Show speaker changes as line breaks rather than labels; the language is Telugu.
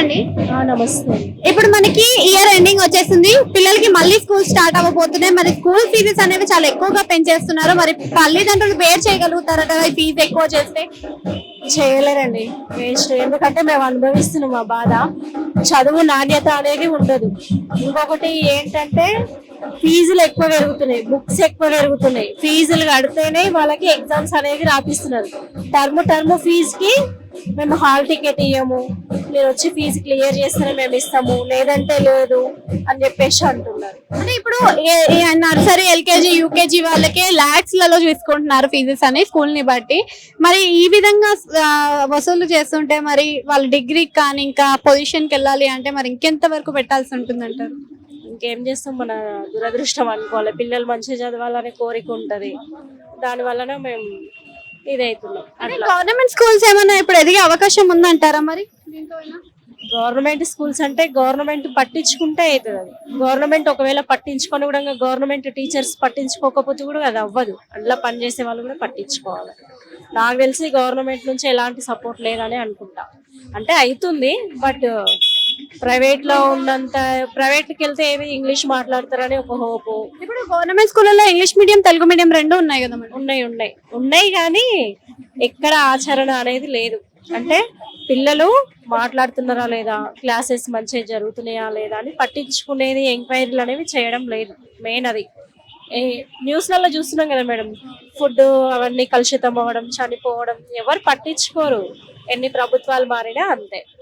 అండి.
నమస్తే.
ఇప్పుడు మనకి ఇయర్ ఎండింగ్ వచ్చేసింది, పిల్లలకి మళ్ళీ స్కూల్ స్టార్ట్ అవ్వబోతున్నాయి. మరి స్కూల్ ఫీజెస్ అనేవి చాలా ఎక్కువగా పెంచేస్తున్నారు. మరి తల్లిదండ్రులు బేర్ చేయగలుగుతారట ఈ ఫీజు ఎక్కువ చేస్తే?
చేయలేరండి, వేస్ట్. ఎందుకంటే మేము అనుభవిస్తున్నాం ఆ బాధ. చదువు నాణ్యత అనేది ఉండదు. ఇంకొకటి ఏంటంటే ఫీజులు ఎక్కువ పెరుగుతున్నాయి, బుక్స్ ఎక్కువ పెరుగుతున్నాయి. ఫీజులు కడితేనే వాళ్ళకి ఎగ్జామ్స్ అనేవి రాపిస్తున్నారు. టర్మ్ ఫీజుకి మేము హాల్ టికెట్ ఇయ్యము, మీరు వచ్చి ఫీజు క్లియర్ చేస్తేనే మేము ఇస్తాము, లేదంటే లేదు అని చెప్పేసి అంటున్నారు.
అంటే ఇప్పుడు నర్సరీ, ఎల్కేజీ, యూకేజీ వాళ్ళకే లాక్స్ లలో చూసుకుంటున్నారు ఫీజెస్ అని స్కూల్ ని బట్టి. మరి ఈ విధంగా వసూలు చేస్తుంటే మరి వాళ్ళ డిగ్రీకి కానీ ఇంకా పొజిషన్ కి వెళ్ళాలి అంటే మరి ఇంకెంత వరకు పెట్టాల్సి ఉంటుంది అంటారు?
ఇంకేం చేస్తాం, మన దురదృష్టం అనుకోవాలి. పిల్లలు మంచిగా చదవాలనే కోరిక ఉంటది, దాని వలన మేము ఇదవుతున్నాం. అట్లా
గవర్నమెంట్ స్కూల్స్ ఏమైనా ఇప్పుడు ఎదిగే అవకాశం ఉందంటారా మరి దీంతో?
గవర్నమెంట్ స్కూల్స్ అంటే గవర్నమెంట్ పట్టించుకుంటే అవుతుంది. అది గవర్నమెంట్ ఒకవేళ పట్టించుకొని కూడా గవర్నమెంట్ టీచర్స్ పట్టించుకోకపోతే కూడా అది అవ్వదు. అందులో పనిచేసే వాళ్ళు కూడా పట్టించుకోవాలి. నాకు తెలిసి గవర్నమెంట్ నుంచి ఎలాంటి సపోర్ట్ లేదని అనుకుంటా. అంటే అవుతుంది, బట్ ప్రైవేట్ లో ఉన్నంత ప్రైవేట్కి వెళ్తే ఏమి ఇంగ్లీష్ మాట్లాడతారని ఒక హోపు.
ఇప్పుడు గవర్నమెంట్ స్కూల్లో ఇంగ్లీష్ మీడియం, తెలుగు మీడియం రెండు ఉన్నాయి కదా మేడం?
ఉన్నాయి కానీ ఎక్కడ ఆచరణ అనేది లేదు. అంటే పిల్లలు మాట్లాడుతున్నారా లేదా, క్లాసెస్ మంచిగా జరుగుతున్నాయా లేదా అని పట్టించుకునేది, ఎంక్వైరీలు అనేవి చేయడం లేదు. మెయిన్ అది న్యూస్లలో చూస్తున్నాం కదా మేడం, ఫుడ్ అవన్నీ కలుషితం అవ్వడం, చనిపోవడం, ఎవరు పట్టించుకోరు. ఎన్ని ప్రభుత్వాలు మారినా అంతే.